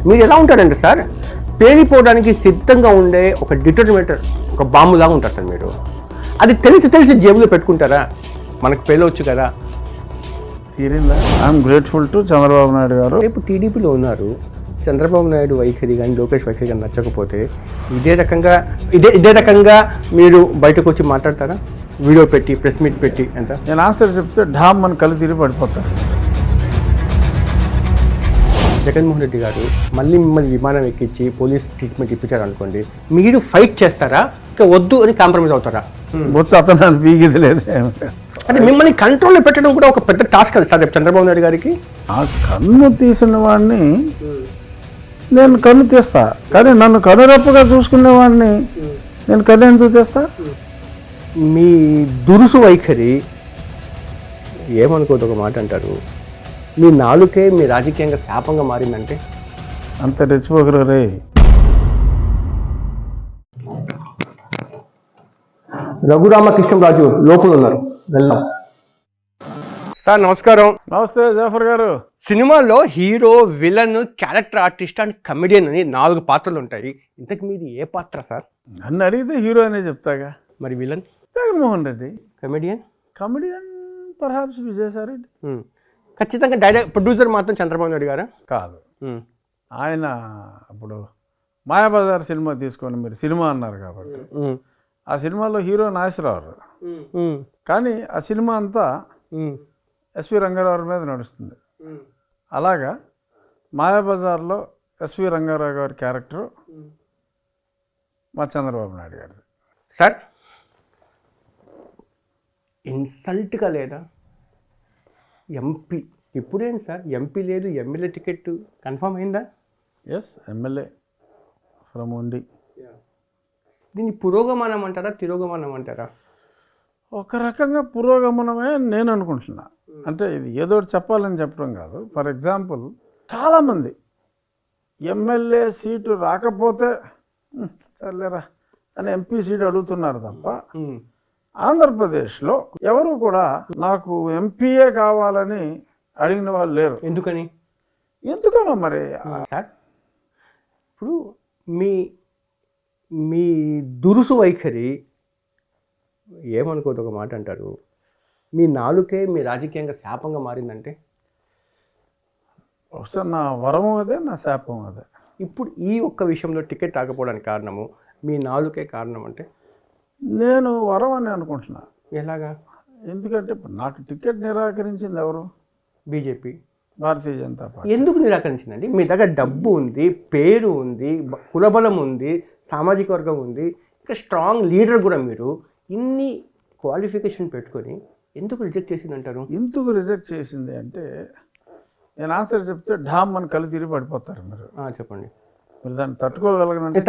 మీరు ఎలా ఉంటారంటే సార్, పేలిపోవడానికి సిద్ధంగా ఉండే ఒక డిటర్మినేటర్, ఒక బాంబులాగా ఉంటారు సార్ మీరు. అది తెలిసి జేబులో పెట్టుకుంటారా? మనకు పేలవచ్చు కదా. తీరిందా? I'm grateful to Chandrababu Naidu garu. రేపు టీడీపీలో ఉన్నారు. చంద్రబాబు నాయుడు వైఖరి కానీ లోకేష్ వైఖరి కానీ నచ్చకపోతే ఇదే రకంగా మీరు బయటకు వచ్చి మాట్లాడతారా? వీడియో పెట్టి, ప్రెస్ మీట్ పెట్టి ఎంత? నేను ఆన్సర్ చెప్తే ఢామ్ అని కళ్ళు తిరిగి పడిపోతారు. జగన్మోహన్ రెడ్డి గారు మళ్ళీ మిమ్మల్ని విమానం ఎక్కించి పోలీస్ ట్రీట్మెంట్ ఇప్పించారు అనుకోండి, మీరు ఫైట్ చేస్తారా? వద్దు అని కాంప్రమైజ్ అవుతారా? బొచ్చు అతను పీగిది లేదు. అంటే మిమ్మల్ని కంట్రోల్లో పెట్టడం కూడా ఒక పెద్ద టాస్క్ కదా సార్ రేపు చంద్రబాబు నాయుడు గారికి. ఆ కన్ను తీసిన వాడిని నేను కన్ను తీస్తా, కానీ నన్ను కనురెప్పగా చూసుకునే నేను కన్ను ఎందుకు తీస్తా? మీ దురుసు వైఖరి ఏమనుకోదు, ఒక మాట అంటారు, మీ నాలుకే మీ రాజకీయంగా శాపంగా మారిందంటే అంత రెచ్చిపోకరు రే. రఘురామకృష్ణరాజు లోపల ఉన్నారు, వెళ్దాం. సార్ నమస్కారం. నమస్తే జాఫర్ గారు. సినిమాలో hero, villain, character artist and comedian అని 4 పాత్రలు ఉంటాయి. ఇంతకు మీది ఏ పాత్ర సార్? నన్ను అడిగితే హీరో అనే చెప్తాగా. మరి villain? Jaganmohan Reddy. Comedian perhaps Vijayasai Reddy. ఖచ్చితంగా ప్రొడ్యూసర్ మాత్రం చంద్రబాబు నాయుడు గారా? కాదు, ఆయన అప్పుడు మాయాబజార్ సినిమా తీసుకొని మీరు సినిమా అన్నారు కాబట్టి ఆ సినిమాలో హీరో నాగేశ్వరరావు, కానీ ఆ సినిమా అంతా ఎస్వి రంగారావు మీద నడుస్తుంది. అలాగా మాయాబజార్లో ఎస్వి రంగారావు గారి క్యారెక్టరు మా చంద్రబాబు నాయుడు గారు. సార్ ఇన్సల్ట్గా లేదా? ఎంపీ ఇప్పుడేంటి సార్, ఎంపీ లేదు, ఎమ్మెల్యే టికెట్ కన్ఫర్మ్ అయిందా? ఎస్, ఎమ్మెల్యే ఫ్రమ్ ఉండి. దీన్ని పురోగమనం అంటారా, తిరోగమనం అంటారా? ఒక రకంగా పురోగమనమే నేను అనుకుంటున్నా. అంటే ఇది ఏదో చెప్పాలని చెప్పడం కాదు. ఫర్ ఎగ్జాంపుల్, చాలామంది ఎమ్మెల్యే సీటు రాకపోతే సర్లేరా అని ఎంపీ సీటు అడుగుతున్నారు తప్ప ఆంధ్రప్రదేశ్లో ఎవరు కూడా నాకు ఎంపీఏ కావాలని అడిగిన వాళ్ళు లేరు. ఎందుకనో మరి. సార్ ఇప్పుడు మీ దురుసు వైఖరి ఏమనుకోదు, ఒక మాట అంటారు, మీ నాలుకే మీ రాజకీయంగా శాపంగా మారిందంటే బహుశా నా వరము అదే, నా శాపం అదే. ఇప్పుడు ఈ ఒక్క విషయంలో టికెట్ రాకపోవడానికి కారణము మీ నాలుకే కారణం అంటే నేను వరం అని అనుకుంటున్నా. ఎలాగా? ఎందుకంటే నాకు టికెట్ నిరాకరించింది ఎవరు? BJP, Bharatiya Janata party. ఎందుకు నిరాకరించిందండి? మీ దగ్గర డబ్బు ఉంది, పేరు ఉంది, కులబలం ఉంది, సామాజిక వర్గం ఉంది, ఇంకా స్ట్రాంగ్ లీడర్ కూడా. మీరు ఇన్ని క్వాలిఫికేషన్ పెట్టుకొని ఎందుకు రిజెక్ట్ చేసిందంటారు? ఎందుకు రిజెక్ట్ చేసింది అంటే నేను ఆన్సర్ చెప్తే ఢామ్ అని కళ్ళు తిరిగి పడిపోతారు మీరు. చెప్పండి. మీరు దాన్ని తట్టుకోగలగనంటే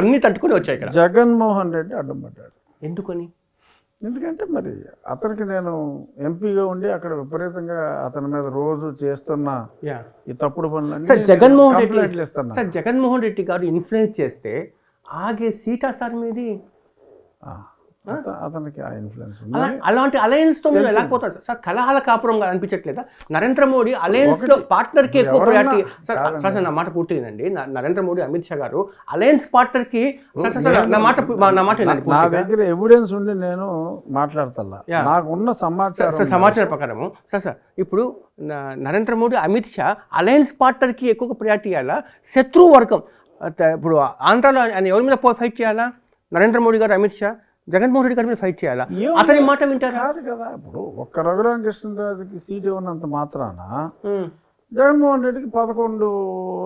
అన్ని తట్టుకుని వచ్చాయి ఇక్కడ. జగన్మోహన్ రెడ్డి అడ్డం పడ్డాడు. ఎందుకని? ఎందుకంటే మరి అతనికి నేను ఎంపీగా ఉండి అక్కడ విపరీతంగా అతని మీద రోజు చేస్తున్న ఈ తప్పుడు పనులన్నీ జగన్మోహన్ రెడ్డి గారు ఇన్ఫ్లుయెన్స్ చేస్తే ఆగే సీటా సార్ మీది? అతనికి ఆ ఇన్ఫ్లుయెన్స్. అలాంటి అలయన్స్ తో మీరు ఎలా పోతారు సార్? కలహాల కాపురం అనిపించట్లేదా? నరేంద్ర మోడీ అలయన్స్ లో పార్ట్నర్ కి ఎక్కువ ప్రయారిటీ. సార్ నా మాట పూర్తిందండి. నరేంద్ర మోడీ, అమిత్ షా గారు అలయన్స్ పార్ట్నర్ కి నా మాట నా దగ్గర ఎవిడెన్స్ ఉండి నేను మాట్లాడతా. నాకున్న సమాచారం ప్రకారము సార్ ఇప్పుడు నరేంద్ర మోడీ, అమిత్ షా అలయన్స్ పార్ట్నర్ కి ఎక్కువ ప్రయారిటీ ఇవ్వాలా, శత్రు వర్గం ఇప్పుడు ఆంధ్రాలో ఆయన ఎవరి మీద ఫైట్ చేయాలా? నరేంద్ర మోడీ గారు, అమిత్ షా, జగన్మోహన్ రెడ్డి గారి మీద ఫైట్ చేయాలా? అతని మాట వింటారు కాదు కదా. ఇప్పుడు ఒక్క రఘురామకృష్ణరాజుకి సీటు ఇవ్వనంత మాత్రాన జగన్మోహన్ రెడ్డికి 11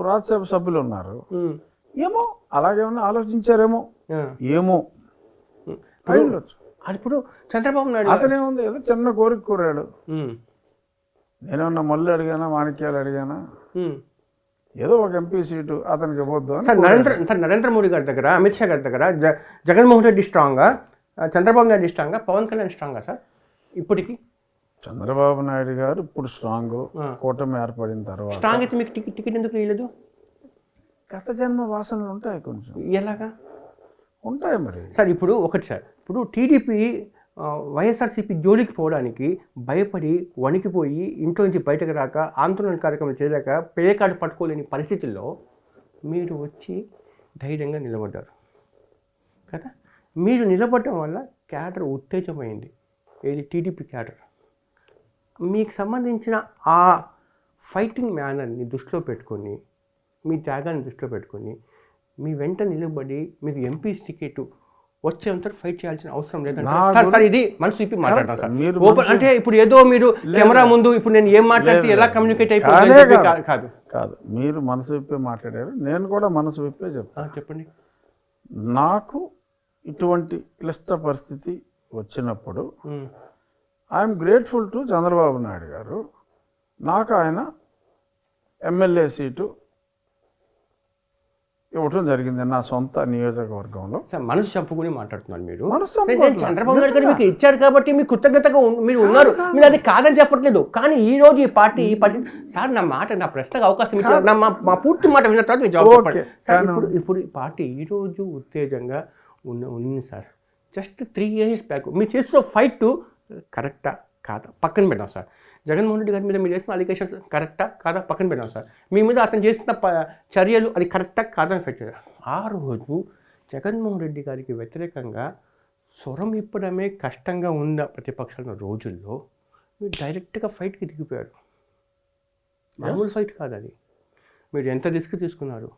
రాజ్యసభ సభ్యులు ఉన్నారు. ఏమో అలాగేమన్నా ఆలోచించారేమో, ఏమో అయ్యుండొచ్చు. ఇప్పుడు చంద్రబాబు నాయుడు అతనేముంది, ఏదో చిన్న కోరిక కోరాడు. నేనేమన్నా మళ్ళీ అడిగానా, మాణిక్యాలు అడిగానా? ఏదో ఒక ఎంపీ సీటు అతనికి ఇవ్వద్దు అని. నరేంద్ర మోడీ గారి దగ్గర, అమిత్ షా గారి దగ్గర జగన్మోహన్ రెడ్డి స్ట్రాంగ్గా, చంద్రబాబు నాయుడు స్ట్రాంగ్గా, పవన్ కళ్యాణ్ స్ట్రాంగ్గా సార్ ఇప్పటికి? చంద్రబాబు నాయుడు గారు ఇప్పుడు స్ట్రాంగ్. కూటమి ఏర్పడిన తర్వాత స్ట్రాంగ్ అయితే మీకు టికెట్ ఎందుకు వేయలేదు? గత జన్మ వాసనలు ఉంటాయి కొంచెం. ఎలాగా ఉంటాయి మరి సార్? ఇప్పుడు ఒకటి సార్, ఇప్పుడు టీడీపీ వైఎస్ఆర్సీపీ జోలికి పోవడానికి భయపడి వణికిపోయి ఇంట్లో నుంచి బయటకు రాక ఆందోళన కార్యక్రమం చేయలేక పే కార్డు పట్టుకోలేని పరిస్థితుల్లో మీరు వచ్చి ధైర్యంగా నిలబడ్డారు కదా. మీరు నిలబడటం వల్ల క్యాడర్ ఉత్తేజమైంది, ఏది టీడీపీ క్యాడర్. మీకు సంబంధించిన ఆ ఫైటింగ్ మేనర్ని దృష్టిలో పెట్టుకొని, మీ త్యాగాన్ని దృష్టిలో పెట్టుకొని మీ వెంట నిలబడి మీకు ఎంపీ టికెట్ వచ్చేంత ఫైట్ చేయాల్సిన అవసరం లేదంటే సార్ ఇది మనసు ఇప్పి మాట్లాడతాను సార్. ఓపెన్ అంటే ఇప్పుడు ఏదో మీరు కెమెరా ముందు ఇప్పుడు నేను ఏం మాట్లాడితే ఎలా కమ్యూనికేట్ అయిపోతుంది కాదు కాదు, మీరు మనసు విప్పే మాట్లాడారు, నేను కూడా మనసు విప్పే చెప్తాను. చెప్పండి. నాకు ఇటువంటి క్లిష్ట పరిస్థితి వచ్చినప్పుడు I'm grateful to Chandrababu Naidu గారు. నాకు ఆయన ఎమ్మెల్యే సీటు ఇవ్వటం జరిగింది నా సొంత నియోజకవర్గంలో. మనసు చంపుకుని మాట్లాడుతున్నారు మీరు. చంద్రబాబు నాయుడు గారు మీకు ఇచ్చారు కాబట్టి మీకు కృతజ్ఞతగా మీరు ఉన్నారు, మీరు అది కాదని చెప్పట్లేదు. కానీ ఈ రోజు ఈ పార్టీ ఈ పరిస్థితి సార్, నా మాట నా ప్రశ్నకు అవకాశం ఇచ్చారు, మా పూర్తి మాట విన్న తర్వాత మీరు జవాబు చెప్పండి సార్. ఇప్పుడు ఈ పార్టీ ఈరోజు ఉత్తేజంగా ఉంది సార్. జస్ట్ 3 years బ్యాక్ మీరు చేస్తున్న ఫైట్ కరెక్టా కాదా పక్కన పెడదాం సార్. జగన్మోహన్ రెడ్డి గారి మీద మీరు చేసిన అలిగేషన్స్ కరెక్టా కాదా పక్కన పెడదాం సార్. మీ మీద అతను చేసిన చర్యలు అది కరెక్టా కాదని పెట్టారు. ఆ రోజు జగన్మోహన్ రెడ్డి గారికి వ్యతిరేకంగా స్వరం ఇప్పడమే కష్టంగా ఉన్న ప్రతిపక్షాల రోజుల్లో మీరు డైరెక్ట్గా ఫైట్కి దిగిపోయారు. మామూలు ఫైట్ కాదు అది. మీరు ఎంత రిస్క్ తీసుకున్నారు.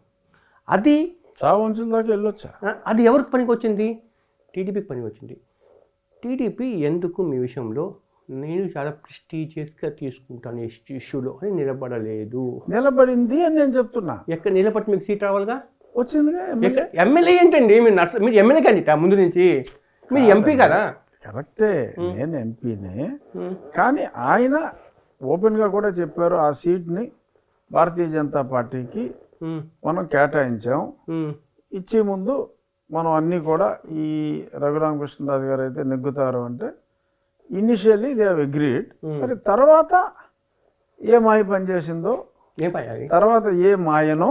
అది చావంచుల దాకా వెళ్ళొచ్చా. అది ఎవరికి పనికి వచ్చింది? టీడీపీకి పనికి వచ్చింది. టీడీపీ ఎందుకు మీ విషయంలో నేను చాలా ప్రెస్టీజియస్గా తీసుకుంటాను ఇష్యూలో అని నిలబడలేదు? నిలబడింది అని నేను చెప్తున్నా. ఎక్కడ నిలబడి మీకు సీట్ రావాలిగా, వచ్చిందిగా. ఎమ్మెల్యే ఏంటండి మీరు ఎమ్మెల్యే క్యాండిడేటా ముందు నుంచి? మీరు ఎంపీ కదా. కరెక్టే, నేను ఎంపీనే. కానీ ఆయన ఓపెన్గా కూడా చెప్పారు ఆ సీట్ని భారతీయ జనతా పార్టీకి మనం కేటాయించాం. ఇచ్చే ముందు మనం అన్నీ కూడా ఈ రఘురామకృష్ణరాజు గారు అయితే నెగ్గుతారు అంటే ఇనిషియల్లీ దే హావ్ అగ్రీడ్. మరి తర్వాత ఏ మాయ పనిచేసిందో, తర్వాత ఏ మాయనో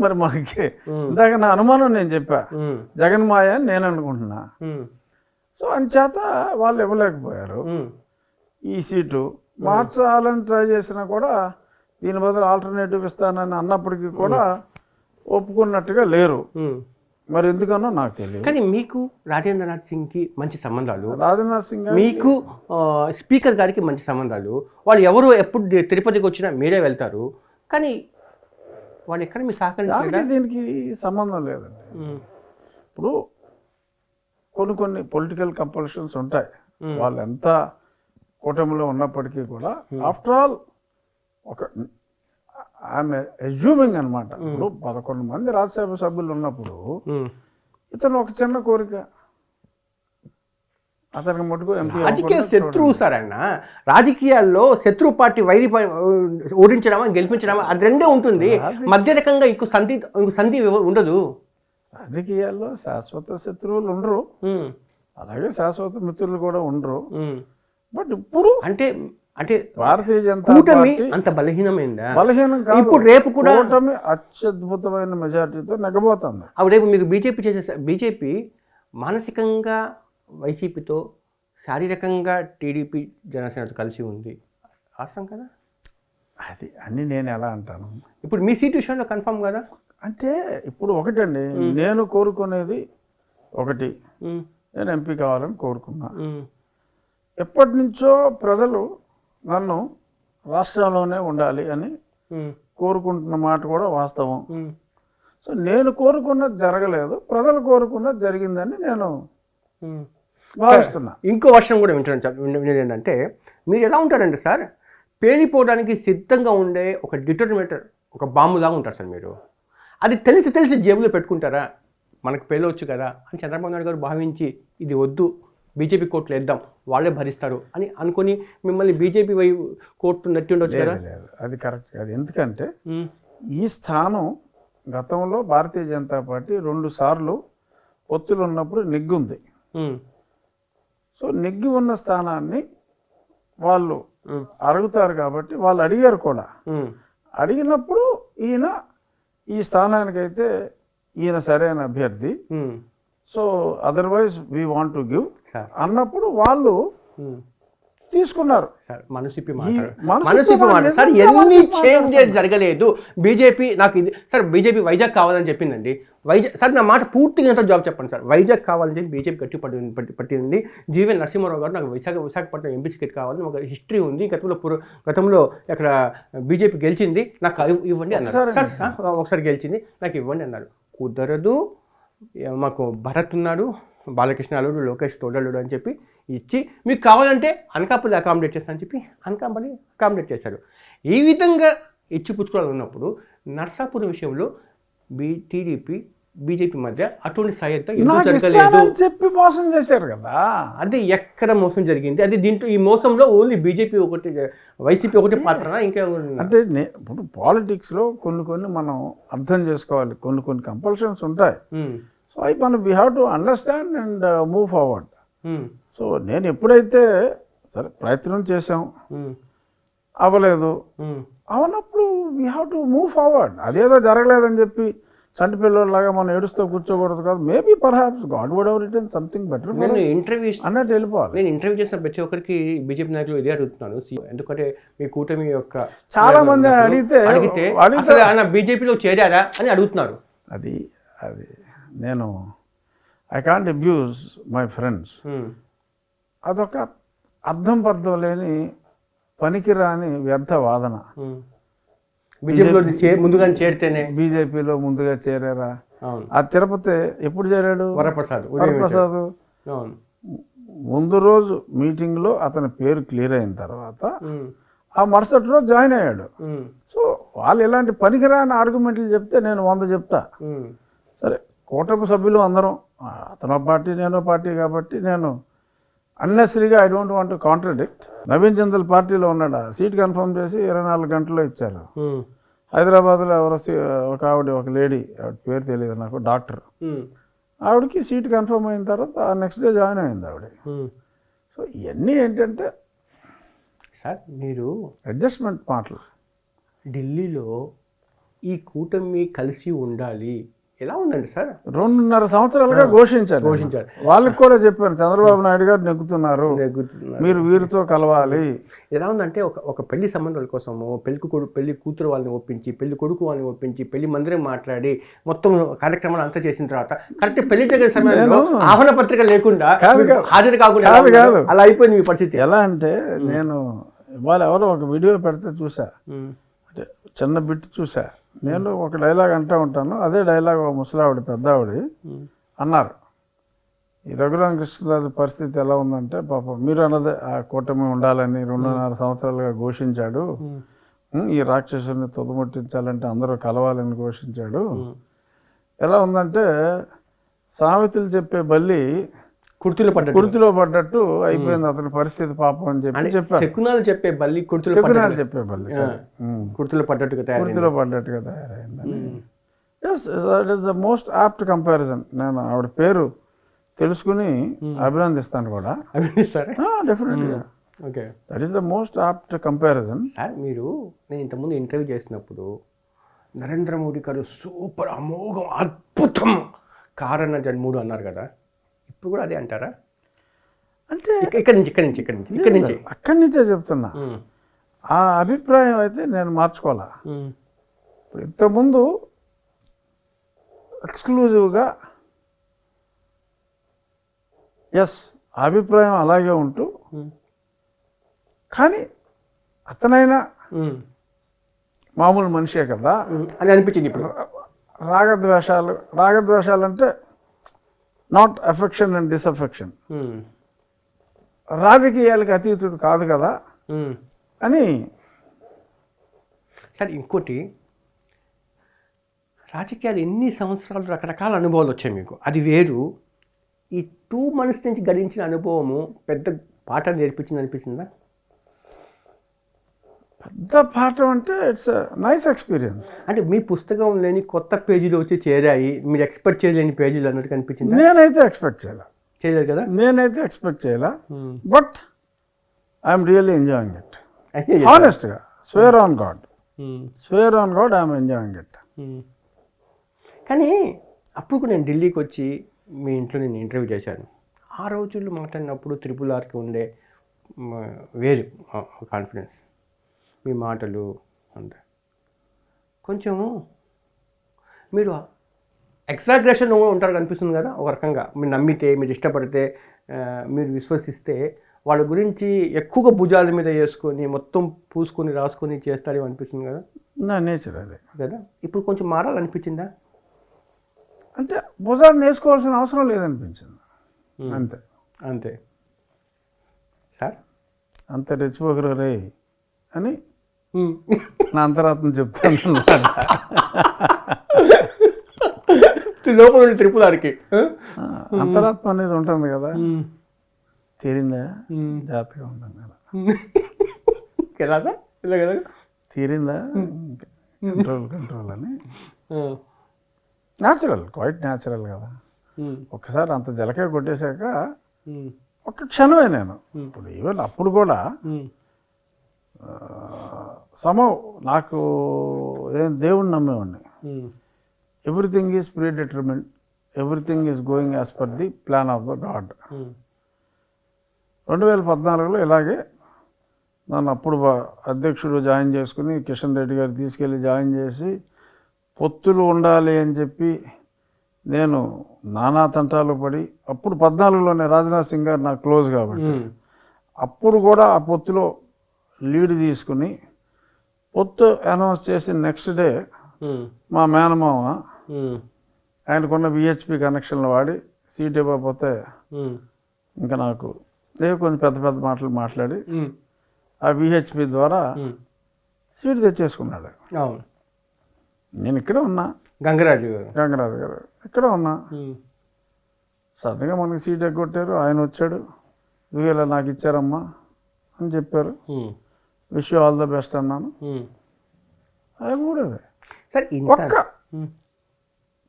మరి మనకి ఇందాక నా అనుమానం నేను చెప్పా, జగన్ మాయ అని నేను అనుకుంటున్నా. సో అంచేత వాళ్ళు ఇవ్వలేకపోయారు ఈ సీటు. మార్చాలని ట్రై చేసినా కూడా దీని బదులు ఆల్టర్నేటివ్ ఇస్తానని అన్నప్పటికీ కూడా ఒప్పుకున్నట్టుగా లేరు. మరి ఎందుకనో నాకు తెలియదు. కానీ మీకు రాజేంద్రనాథ్ సింగ్కి మంచి సంబంధాలు, రాజేంద్రనాథ్ సింగ్ మీకు స్పీకర్ గారికి మంచి సంబంధాలు. వాళ్ళు ఎవరు ఎప్పుడు తిరుపతికి వచ్చినా మీరే వెళ్తారు. కానీ వాళ్ళు ఎక్కడ మీ సహకరించారు? దీనికి సంబంధం లేదండి. ఇప్పుడు కొన్ని పొలిటికల్ కంపల్షన్స్ ఉంటాయి. వాళ్ళు ఎంత కూటమిలో ఉన్నప్పటికీ కూడా ఆఫ్టర్ ఆల్ ఒక ఆమె అజ్యూమింగ్ అనమాట. ఇప్పుడు 11 మంది రాజ్యసభ సభ్యులు ఉన్నప్పుడు ఇతను ఒక చిన్న కోరిక, అతనికి మటుకు ఎంపీ. రాజకీయ శత్రువు సార్ ఆయన. రాజకీయాల్లో శత్రు పార్టీ వైరి ఓడించడమా గెలిపించడమా అది రెండే ఉంటుంది. మధ్య రకంగా ఇంకో సంధి ఉండదు. రాజకీయాల్లో శాశ్వత శత్రువులు ఉండరు, అలాగే శాశ్వత మిత్రులు కూడా ఉండరు. బట్ ఇప్పుడు అంటే భారతీయ జనతా పార్టీ అంత బలహీనమైందా? బలహీనం కాదు. ఇప్పుడు రేపు కూడా కూటమి అత్యద్భుతమైన మెజార్టీతో నెగ్గబోతుంది. అప్పుడు రేపు మీకు బీజేపీ మానసికంగా వైసీపీతో, శారీరకంగా టీడీపీ జనసేనతో కలిసి ఉంది. వాస్తవం కదా అది అని నేను ఎలా అంటాను. ఇప్పుడు మీ సీట్ విషయంలో కన్ఫర్మ్ కదా. అంటే ఇప్పుడు ఒకటండి, నేను కోరుకునేది ఒకటి, నేను ఎంపీ కావాలని కోరుకున్నా. ఎప్పటి నుంచో ప్రజలు నన్ను రాష్ట్రంలోనే ఉండాలి అని కోరుకుంటున్న మాట కూడా వాస్తవం. సో నేను కోరుకున్నది జరగలేదు, ప్రజలు కోరుకున్నది జరిగిందని నేను భావిస్తున్నా. ఇంకో వర్షం కూడా వినేది ఏంటంటే, మీరు ఎలా ఉంటారంటే సార్, పేలిపోవడానికి సిద్ధంగా ఉండే ఒక డిటర్మినేటర్, ఒక బాంబులాగా ఉంటారు సార్ మీరు. అది తెలిసి జేబులో పెట్టుకుంటారా, మనకు పేలవచ్చు కదా అని చంద్రబాబు నాయుడు గారు భావించి ఇది వద్దు బీజేపీ కోర్టులు వేద్దాం వాళ్ళే భరిస్తారు అని అనుకుని మిమ్మల్ని బీజేపీ కోర్టు నెట్టి ఉండొచ్చు కదా. అది కరెక్ట్ కాదు. ఎందుకంటే ఈ స్థానం గతంలో భారతీయ జనతా పార్టీ 2 సార్లు పొత్తులు ఉన్నప్పుడు నెగ్గుంది. సో నెగ్గి ఉన్న స్థానాన్ని వాళ్ళు అడుగుతారు కాబట్టి వాళ్ళు అడిగారు కూడా. అడిగినప్పుడు ఈయన ఈ స్థానానికైతే ఈయన సరైన అభ్యర్థి, so otherwise we want to give sir అన్నప్పుడు వాళ్ళు తీసుకున్నారు. సార్ మనసిప్పి మనసిప్పి మాట సార్, ఎన్ని చేంజెస్ జరగలేదు. బీజేపీ నాకు ఇది సార్, బీజేపీ వైజాగ్ కావాలని చెప్పిందండి. వైజాగ్ సార్, నా మాట పూర్తిగా ఎంత జాబ్ చెప్పండి సార్. వైజాగ్ కావాలని చెప్పి బీజేపీ గట్టి పట్టింది. జీవన్ నరసింహారావు గారు నాకు విశాఖపట్నం ఎంపీ టికెట్ కావాలని ఒక హిస్టరీ ఉంది. గతంలో అక్కడ బీజేపీ గెలిచింది, నాకు ఇవ్వండి అన్నారు. సార్ ఒకసారి గెలిచింది, నాకు ఇవ్వండి అన్నారు. కుదరదు, మాకు భరత్ ఉన్నాడు, బాలకృష్ణ అల్లుడు, లోకేష్ తోడల్లుడు అని చెప్పి ఇచ్చి, మీకు కావాలంటే అనకాపల్లి అకామిడేట్ చేస్తానని చెప్పి అనకాపల్లి అకామిడేట్ చేశారు. ఈ విధంగా ఇచ్చి పుచ్చుకోవాలి ఉన్నప్పుడు నర్సాపురం విషయంలో బీజేపీ మధ్య అటువంటి సాయంతో జరగలేదు చెప్పి మోసం చేశారు కదా. అది ఎక్కడ మోసం జరిగింది? అది దీంట్లో ఈ మోసంలో ఓన్లీ బీజేపీ ఒకటి, వైసీపీ ఒకటి పాత్రనా ఇంకా? అంటే ఇప్పుడు పాలిటిక్స్లో కొన్ని మనం అర్థం చేసుకోవాలి, కొన్ని కంపల్షన్స్ ఉంటాయి. సో అవి మనం we have to understand and move forward. So నేను ఎప్పుడైతే సరే ప్రయత్నం చేసాం, అవ్వలేదు, అవనప్పుడు we have to move forward. అదేదో జరగలేదని చెప్పి చంటి పిల్లలాగా మనం ఏడుస్తూ కూర్చోకూడదు కాదు. Maybe perhaps God would have written something better అన్నట్టు వెళ్ళిపోవాలి. నేను ఇంటర్వ్యూ చేసిన ప్రతి ఒక్కరికి బీజేపీ నాయకులు ఇదే అడుగుతున్నాను, ఎందుకంటే మీ కూటమి యొక్క చాలా మంది అడిగితే ఆయన బీజేపీలో చేరారా అని అడుగుతున్నారు. అది నేను I can't abuse my friends. అదొక అర్థం పర్థం లేని పనికిరాని వ్యర్థ వాదన. బీజేపీలో ముందుగా చేరితేనే బీజేపీలో ముందుగా చేరారా? ఆ తిరుపతి ఎప్పుడు చేరాడు? వరప్రసాద్ ముందు రోజు మీటింగ్లో అతని పేరు క్లియర్ అయిన తర్వాత ఆ మరుసటి రోజు జాయిన్ అయ్యాడు. సో వాళ్ళు ఇలాంటి పనికిరాని ఆర్గ్యుమెంట్లు చెప్తే నేను 100 చెప్తా. సరే, కూటమి సభ్యులు అందరం, అతనో పార్టీ నేనో పార్టీ కాబట్టి నేను అన్నెసరీగా I don't want to contradict. Naveen Chandral పార్టీలో ఉన్నాడు, సీట్ కన్ఫర్మ్ చేసి 24 గంటల్లో ఇచ్చారు. హైదరాబాద్లో ఎవరో ఒక ఆవిడ, ఒక లేడీ, ఆవిడ పేరు తెలియదు నాకు, డాక్టర్, ఆవిడకి సీట్ కన్ఫర్మ్ అయిన తర్వాత నెక్స్ట్ డే జాయిన్ అయింది ఆవిడ. సో ఇవన్నీ ఏంటంటే సార్, మీరు అడ్జస్ట్మెంట్ మాటలు. ఢిల్లీలో ఈ కూటమి కలిసి ఉండాలి ఎలా ఉందండి సార్? 2.5 సంవత్సరాలుగా ఘోషించారు. వాళ్ళకి కూడా చెప్పాను, చంద్రబాబు నాయుడు గారు నెగ్గుతున్నారు, మీరు వీరితో కలవాలి. ఎలా ఉందంటే ఒక పెళ్లి సంబంధాల కోసము పెళ్లి కూతురు వాళ్ళని ఒప్పించి, పెళ్లి కొడుకు వాళ్ళని ఒప్పించి, పెళ్లి మందిరం మాట్లాడి మొత్తం కార్యక్రమాలు అంతా చేసిన తర్వాత కరెక్ట్ పెళ్లి జరిగే సమయంలో ఆహ్వాన పత్రిక లేకుండా హాజరు కాకుండా అలా అయిపోయింది మీ పరిస్థితి. ఎలా అంటే నేను ఇవాళ ఎవరో ఒక వీడియో పెడితే చూసా, అంటే చిన్న బిట్ చూసా. నేను ఒక డైలాగ్ అంటూ ఉంటాను, అదే డైలాగ్ ముసలావిడ పెద్ద ఆవిడ అన్నారు, ఈ రఘురామకృష్ణరాజు పరిస్థితి ఎలా ఉందంటే, పాపం మీరు అన్నదే ఆ కూటమి ఉండాలని 2.5 సంవత్సరాలుగా ఘోషించాడు, ఈ రాక్షసుని తుదముట్టించాలంటే అందరూ కలవాలని ఘోషించాడు. ఎలా ఉందంటే సామెతలు చెప్పే బల్లి కుర్తిలో పడ్డట్టు అయిపోయింది అతని పరిస్థితి పాపం అని చెప్పారు. శకునాలు చెప్పే బల్లి కుర్తిలో పడ్డట్టుగా తయారైందని. Yes, it is the most apt comparison. నేను ఆవిడ పేరు తెలుసుకుని అభినందిస్తాను కూడా. డెఫినెట్గా that is the most apt comparison. Sir, నేను ఇంతకుముందు ఇంటర్వ్యూ చేసినప్పుడు నరేంద్ర మోడీ గారు సూపర్, అమోఘం, అద్భుతం, కారణ జన్ముడు అన్నారు కదా, ఇప్పుడు కూడా అదే అంటారా? అంటే అక్కడి నుంచే చెప్తున్నా. ఆ అభిప్రాయం అయితే నేను మార్చుకోవాలా. ఇప్పుడు ఇంతకుముందు ఎక్స్క్లూజివ్గా ఎస్ అభిప్రాయం అలాగే ఉంటూ, కానీ అతనైనా మామూలు మనిషే కదా అని అనిపించింది. ఇప్పుడు రాగద్వేషాలు అంటే నాట్ అఫెక్షన్ అండ్ డిసఫెక్షన్, రాజకీయాలకు అతీతుడు కాదు కదా అని. సార్, ఇంకోటి, రాజకీయాలు ఎన్ని సంవత్సరాలు రకరకాల అనుభవాలు వచ్చాయి మీకు, అది వేరు. ఈ 2 months నుంచి గడించిన అనుభవము పెద్ద పాఠం నేర్పించింది అనిపిస్తుందా? పెద్ద పాఠం అంటే ఇట్స్ నైస్ ఎక్స్పీరియన్స్. అంటే మీ పుస్తకం లేని కొత్త పేజీలు వచ్చి చేరాయి, మీరు ఎక్స్పెక్ట్ చేయలేని పేజీలు అన్నట్టు కనిపించింది. నేనైతే ఎక్స్పెక్ట్ చేయలేదు కదా. నేనైతే ఎక్స్పెక్ట్ చేయాల, but I'm really enjoying it. హానెస్ట్గా swear on God I'm enjoying it. కానీ అప్పుడు నేను ఢిల్లీకి వచ్చి మీ ఇంట్లో నేను ఇంటర్వ్యూ చేశాను. ఆ రోజుల్లో మాట్లాడినప్పుడు త్రిపుల్ ఆర్కి ఉండే వేరు కాన్ఫిడెన్స్, మీ మాటలు అంతా కొంచెము మీరు ఎక్సాగ్రేషన్ ఉంటారు కనిపిస్తుంది కదా ఒక రకంగా. మీరు నమ్మితే, మీరు ఇష్టపడితే, మీరు విశ్వసిస్తే వాళ్ళ గురించి ఎక్కువగా భుజాల మీద వేసుకొని మొత్తం పూసుకొని రాసుకొని చేస్తారేమో అనిపిస్తుంది కదా. నా నేచర్ అదే కదా. ఇప్పుడు కొంచెం మారాలనిపించిందా? అంటే భుజాన్ని వేసుకోవాల్సిన అవసరం లేదనిపించింది. అంతే అంతే సార్. అంత రెచ్చిపోకరు రే అని నా అంతరాత్మ చెప్తాను. లోపల త్రిపుల్ ఆర్కి అంతరాత్మ అనేది ఉంటుంది కదా, తీరిందా జాగ్రత్తగా ఉంటాం కదా. ఎలా సార్? ఇలా కదా తీరిందా కంట్రోల్ అని. న్యాచురల్, క్వైట్ న్యాచురల్ కదా. ఒక్కసారి అంత జలకే కొట్టేశాక ఒక్క క్షణమే నేను ఇప్పుడు ఈవెన్ అప్పుడు కూడా నాకు దేవుణ్ణి నమ్మేవాడిని. Everything is predetermined, everything is going as per the plan of the God. 2014లో ఇలాగే నన్ను అప్పుడు అధ్యక్షుడు జాయిన్ చేసుకుని కిషన్ రెడ్డి గారు తీసుకెళ్ళి జాయిన్ చేసి పొత్తులు ఉండాలి అని చెప్పి నేను నానా తంటాలు పడి, అప్పుడు 14లోనే రాజ్నాథ్ సింగ్ గారు నాకు క్లోజ్ కాబట్టి అప్పుడు కూడా ఆ పొత్తులో లీడ్ తీసుకుని పొత్తు అనౌన్స్ చేసి నెక్స్ట్ డే మా మేనమామ ఆయనకున్న విహెచ్పి కనెక్షన్లు వాడి సీట్ ఇవ్వకపోతే ఇంకా నాకు కొంచెం పెద్ద పెద్ద మాటలు మాట్లాడి ఆ విహెచ్పి ద్వారా సీట్ తెచ్చేసుకున్నాడు. నేను ఇక్కడే ఉన్నా, గంగరాజు గారు ఇక్కడే ఉన్నా. సడన్గా మనకి సీట్ ఎగ్గొట్టారు. ఆయన వచ్చాడు, ఇదిగో నాకు ఇచ్చారమ్మా అని చెప్పారు, wish you all the best అన్నాను. అది కూడా ఒక్క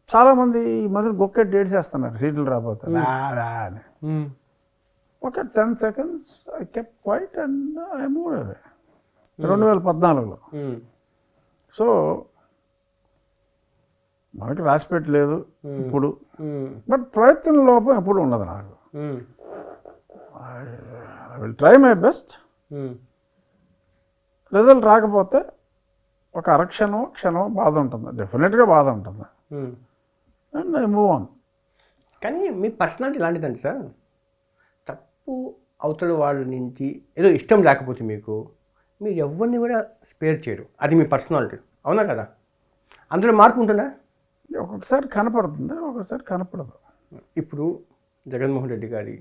చాలామంది ఈ మధ్య గొక్కెట్ డేట్ చేస్తున్నారు సీట్లు రాబోతే అని. ఒక 10 seconds I kept quiet and I move away 2014లో. సో మనకి రాసిపెట్టలేదు ఇప్పుడు, బట్ ప్రయత్నం లోపం ఎప్పుడు ఉండదు నాకు. I will try my best. Result రాకపోతే ఒక క్షణం బాధ ఉంటుంది, డెఫినెట్గా బాధ ఉంటుంది, అండ్ ఐ మూవ్ ఆన్. కానీ మీ పర్సనాలిటీ ఇలాంటిదండి సార్. తప్పు అవతల వాళ్ళ నుంచి ఏదో ఇష్టం లేకపోతే మీకు, మీరు ఎవరిని కూడా స్పేర్ చేయరు. అది మీ పర్సనాలిటీ, అవునా కదా? అందులో మార్పు ఉంటుందా? ఒక్కొక్కసారి కనపడుతుంది, ఒక్కొక్కసారి కనపడదు. ఇప్పుడు జగన్మోహన్ రెడ్డి గారి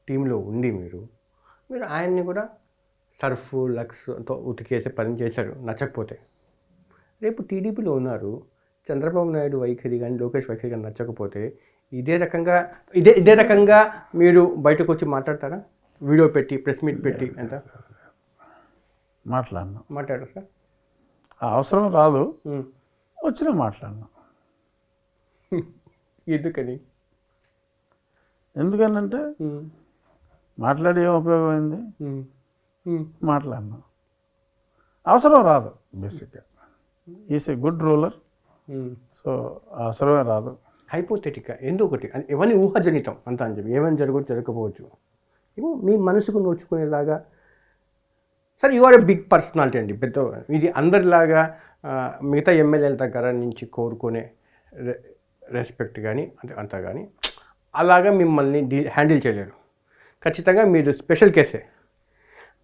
టీంలో ఉండి మీరు ఆయన్ని కూడా సర్ఫ్ లక్స్తో ఉతికేసే పని చేశారు నచ్చకపోతే. రేపు టీడీపీలో ఉన్నారు, చంద్రబాబు నాయుడు వైఖరి కానీ లోకేష్ వైఖరి కానీ నచ్చకపోతే ఇదే రకంగా మీరు బయటకు వచ్చి మాట్లాడతారా? వీడియో పెట్టి, ప్రెస్ మీట్ పెట్టి అంత మాట్లాడరు సార్? అవసరం రాదు, వచ్చినా మాట్లాడను. ఎందుకనంటే మాట్లాడి ఏం ఉపయోగమైంది? మాట్లాడను, అవసరం రాదు. బేసిక్గా is a good ruler, so అవసరమే రాదు. హైపోథెటిక్గా ఎందుకటి ఇవన్నీ ఊహాజనితం అంతా అని చెప్పి ఏమైనా జరగకపోవచ్చు. ఏమో మీ మనసుకు నోచుకునేలాగా. Sir, you are a big personality అండి, పెద్ద. ఇది అందరిలాగా మిగతా ఎమ్మెల్యేల దగ్గర నుంచి కోరుకునే రెస్పెక్ట్ కానీ అంత కానీ అలాగా మిమ్మల్ని హ్యాండిల్ చేయలేరు. ఖచ్చితంగా మీరు స్పెషల్ కేసే.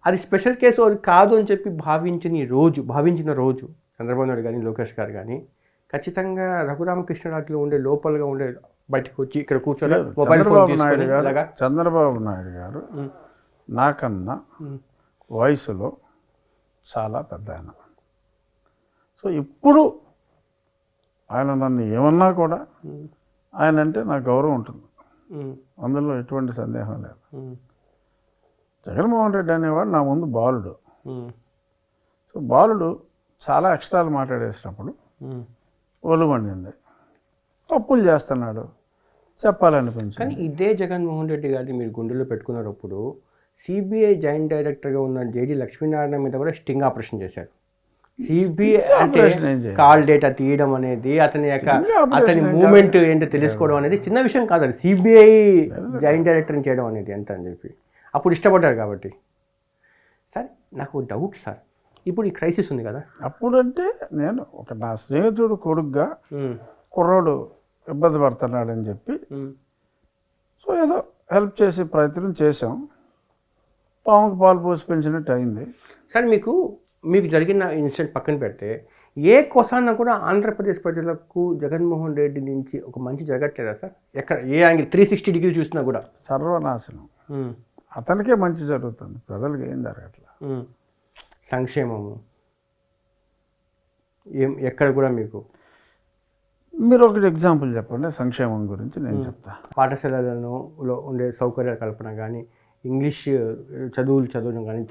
అది స్పెషల్ కేసు అది కాదు అని చెప్పి భావించిన రోజు చంద్రబాబు నాయుడు కానీ లోకేష్ గారు కానీ ఖచ్చితంగా రఘురామకృష్ణరాజులో ఉండే లోపలగా ఉండే బయటకు వచ్చి ఇక్కడ కూర్చొని మొబైల్ ఫోన్ తీసుకొని చంద్రబాబు నాయుడు గారు నాకన్నా వయసులో చాలా పెద్ద ఆయన. సో ఇప్పుడు ఆయన నన్ను ఏమన్నా కూడా ఆయన అంటే నాకు గౌరవం ఉంటుంది, అందులో ఎటువంటి సందేహం లేదు. జగన్మోహన్ రెడ్డి అనేవాడు నా ముందు బాలుడు. సో బాలుడు చాలా ఎక్స్ట్రాలు మాట్లాడేసినప్పుడు ఒళ్ళు మండింది, తప్పులు చేస్తున్నాడు చెప్పాలనిపించింది. కానీ ఇదే జగన్మోహన్ రెడ్డి గారిని మీరు గుండెల్లో పెట్టుకున్నప్పుడు సిబిఐ జాయింట్ డైరెక్టర్గా ఉన్న జేడి లక్ష్మీనారాయణ మీద కూడా స్టింగ్ ఆపరేషన్ చేశారు. సిబిఐ అంటే ఆపరేషన్ ఏం చేయాలి? కాల్ డేటా తీయడం అనేది అతని యొక్క అతని మూమెంట్ ఏంటో తెలుసుకోవడం అనేది చిన్న విషయం కాదు. అది సిబిఐ జాయింట్ డైరెక్టర్ని చేయడం అనేది ఎంత అని చెప్పి అప్పుడు ఇష్టపడ్డారు కాబట్టి. సార్ నాకు డౌట్ సార్, ఇప్పుడు ఈ క్రైసిస్ ఉంది కదా, అప్పుడంటే నేను ఒక నా స్నేహితుడు కొడుకుగా కుర్రోడు ఇబ్బంది పడుతున్నాడని చెప్పి సో ఏదో హెల్ప్ చేసే ప్రయత్నం చేసాం. పాముకు పాలు పోసి పెంచినట్టు అయింది. సార్ మీకు జరిగిన ఇన్సిడెంట్ పక్కన పెడితే ఏ కొసాన కూడా ఆంధ్రప్రదేశ్ ప్రజలకు జగన్మోహన్ రెడ్డి నుంచి ఒక మంచి జరగట్లేదా సార్? ఎక్కడ ఏ యాంగిల్ 360 డిగ్రీ చూసినా కూడా సర్వనాశనం. అతనికే మంచి జరుగుతుంది, ప్రజలకు ఏం జరగట్లా. సంక్షేమము ఎక్కడ కూడా మీకు మీరు ఒకటి ఎగ్జాంపుల్ చెప్పండి సంక్షేమం గురించి, నేను చెప్తా. పాఠశాలలలో ఉండే సౌకర్యాల కల్పన కానీ, ఇంగ్లీష్ చదవడం కానీ.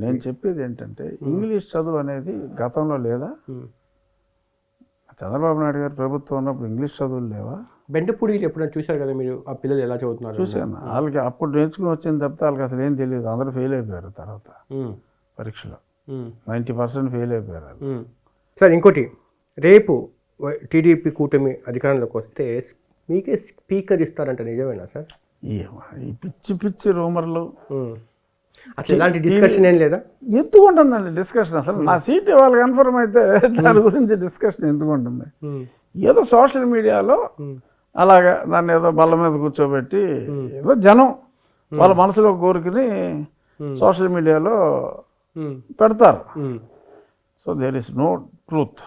నేను చెప్పేది ఏంటంటే ఇంగ్లీష్ చదువు అనేది గతంలో లేదా? చంద్రబాబు నాయుడు గారు ప్రభుత్వం ఉన్నప్పుడు ఇంగ్లీష్ చదువులు లేవా? బెండపూడికి ఎప్పుడైనా చూశారు కదా మీరు, ఆ పిల్లలు ఎలా చదువుతున్నారు? చూశాను. వాళ్ళకి అప్పుడు నేర్చుకుని వచ్చింది తప్పితే వాళ్ళకి అసలు ఏం తెలియదు. అందరూ ఫెయిల్ అయిపోయారు తర్వాత పరీక్షలో. 90% ఫెయిల్ అయిపోయారు వాళ్ళు. సార్ ఇంకోటి, రేపు టీడీపీ కూటమి అధికారంలోకి వస్తే మీకే స్పీకర్ ఇస్తారంట, నిజమేనా సార్? ఈ పిచ్చి పిచ్చి రూమర్లు అసలు ఇలాంటి డిస్కషన్ ఏం లేదా? ఎందుకు ఉంటుందండి డిస్కషన్? అసలు నా సీట్ వాళ్ళు కన్ఫర్మ్ అయితే దాని గురించి డిస్కషన్ ఎందుకు ఉంటుంది? ఏదో సోషల్ మీడియాలో అలాగా దాన్ని ఏదో బల్ల మీద కూర్చోబెట్టి ఏదో జనం వాళ్ళ మనసులో కోరుకుని సోషల్ మీడియాలో పెడతారు. So there is no truth.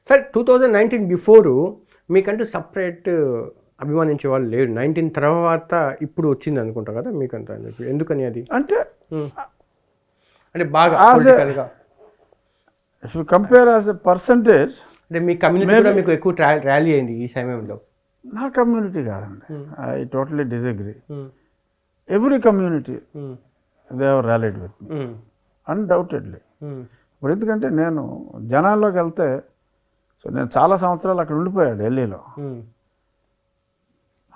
Sir 2019 before మీకంటూ సపరేట్ అభిమానించే వాళ్ళు లేరు. 19 తర్వాత ఇప్పుడు వచ్చింది అనుకుంటా కదా మీకంతా. ఎందుకని అది? అంటే బాగా if you compare as a percentage, అంటే మీ కమ్యూనిటీ కూడా మీకు ఎక్కువ ర్యాలీ అయింది ఈ సమయంలో. నా కమ్యూనిటీ కాదండి, I totally disagree. Every community they have rallied with me undoubtedly. ఇప్పుడు ఎందుకంటే నేను జనాల్లోకి వెళ్తే, సో నేను చాలా సంవత్సరాలు అక్కడ ఉండిపోయాడు ఢిల్లీలో.